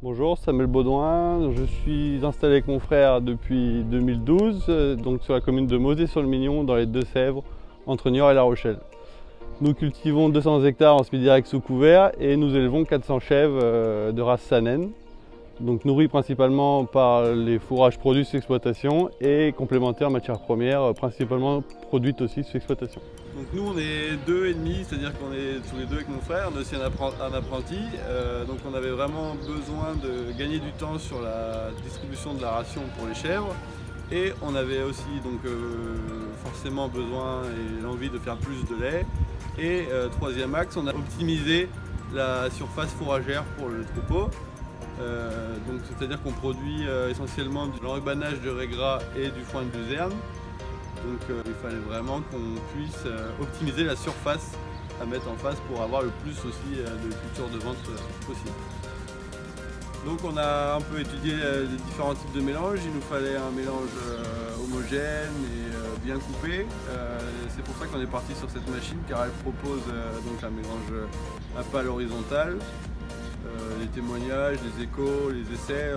Bonjour, Samuel Baudouin, je suis installé avec mon frère depuis 2012, donc sur la commune de Mauzé-sur-le-Mignon, dans les Deux-Sèvres, entre Niort et La Rochelle. Nous cultivons 200 hectares en semi-direct sous couvert et nous élevons 400 chèvres de race Saanen, donc nourris principalement par les fourrages produits sous exploitation et complémentaires en matières premières, principalement produites aussi sous exploitation. Donc nous on est 2,5, c'est-à-dire qu'on est tous les deux avec mon frère, on est aussi un apprenti, donc on avait vraiment besoin de gagner du temps sur la distribution de la ration pour les chèvres et on avait aussi donc forcément besoin et l'envie de faire plus de lait et troisième axe, on a optimisé la surface fourragère pour le troupeau. Donc c'est-à-dire qu'on produit essentiellement de l'enrubanage de raie gras et du foin de luzerne. Donc il fallait vraiment qu'on puisse optimiser la surface à mettre en face pour avoir le plus aussi de culture de vente possible. Donc on a un peu étudié les différents types de mélanges. Il nous fallait un mélange homogène et bien coupé. C'est pour ça qu'on est parti sur cette machine car elle propose donc un mélange à pâle horizontal. Les témoignages, les échos, les essais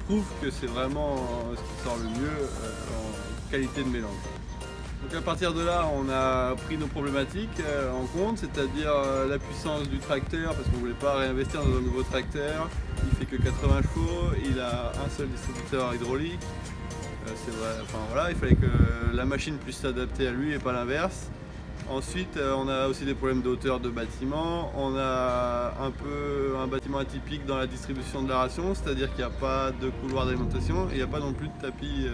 prouvent que c'est vraiment ce qui sort le mieux en qualité de mélange. Donc à partir de là, on a pris nos problématiques en compte, c'est-à-dire la puissance du tracteur, parce qu'on ne voulait pas réinvestir dans un nouveau tracteur. Il fait que 80 chevaux, il a un seul distributeur hydraulique. C'est vrai, voilà, il fallait que la machine puisse s'adapter à lui et pas l'inverse. Ensuite, on a aussi des problèmes de hauteur de bâtiment. On a un bâtiment atypique dans la distribution de la ration, c'est-à-dire qu'il n'y a pas de couloir d'alimentation et il n'y a pas non plus de tapis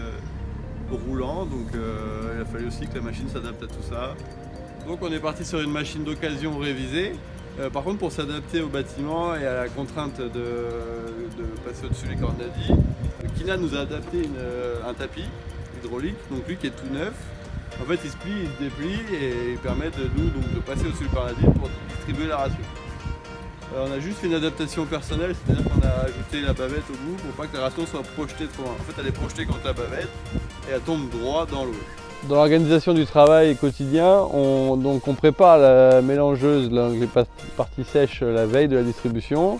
roulant. Donc il a fallu aussi que la machine s'adapte à tout ça. Donc on est parti sur une machine d'occasion révisée. Par contre, pour s'adapter au bâtiment et à la contrainte de passer au-dessus les cordes Nadi, Kina nous a adapté un tapis hydraulique, donc lui qui est tout neuf. En fait, il se plie, il se déplie et il permet de nous de passer au-dessus du paradis pour distribuer la ration. On a juste fait une adaptation personnelle, c'est-à-dire qu'on a ajouté la bavette au bout pour pas que la ration soit projetée trop loin. En fait, elle est projetée contre la bavette et elle tombe droit dans l'eau. Dans l'organisation du travail quotidien, on prépare la mélangeuse, les parties sèches, la veille de la distribution.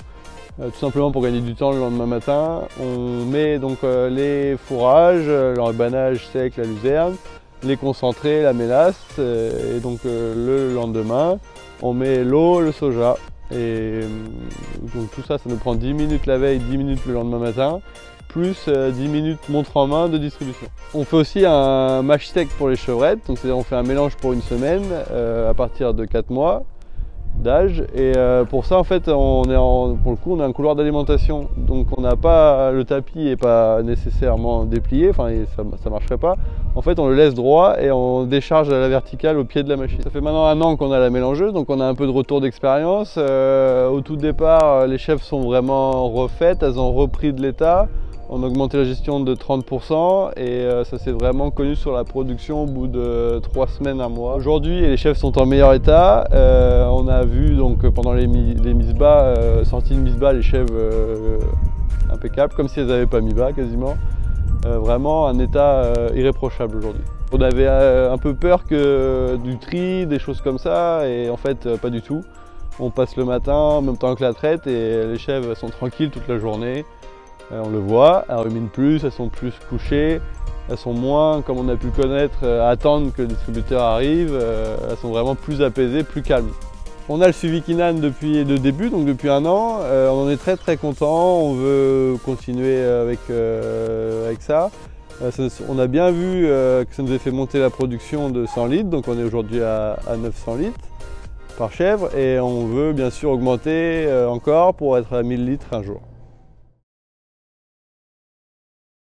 Tout simplement pour gagner du temps le lendemain matin. On met donc les fourrages, l'enrubanage sec, la luzerne, les concentrés, la mélasse, et donc le lendemain on met l'eau, le soja et donc tout ça, ça nous prend 10 minutes la veille, 10 minutes le lendemain matin, plus 10 minutes montre en main de distribution. On fait aussi un mash sec pour les chevrettes, donc c'est-à-dire on fait un mélange pour une semaine à partir de 4 mois d'âge et pour ça en fait pour le coup on a un couloir d'alimentation, donc on n'a pas, le tapis n'est pas nécessairement déplié, ça marcherait pas. En fait on le laisse droit et on décharge à la verticale au pied de la machine. Ça fait maintenant 1 an qu'on a la mélangeuse, donc on a un peu de retour d'expérience. Au tout départ les chèvres sont vraiment refaites, elles ont repris de l'état. On a augmenté la gestion de 30% et ça s'est vraiment connu sur la production au bout de 3 semaines, 1 mois. Aujourd'hui, les chèvres sont en meilleur état. On a vu donc pendant les mises bas, sorties de mise bas, les chèvres impeccables, comme si elles n'avaient pas mis bas quasiment. Vraiment un état irréprochable aujourd'hui. On avait un peu peur du tri, des choses comme ça, et en fait pas du tout. On passe le matin en même temps que la traite et les chèvres sont tranquilles toute la journée. On le voit, elles ruminent plus, elles sont plus couchées, elles sont moins, comme on a pu le connaître, à attendre que le distributeur arrive, elles sont vraiment plus apaisées, plus calmes. On a le suivi Kina depuis le début, donc depuis 1 an, on en est très content, on veut continuer avec ça. On a bien vu que ça nous a fait monter la production de 100 litres, donc on est aujourd'hui à 900 litres par chèvre et on veut bien sûr augmenter encore pour être à 1000 litres un jour.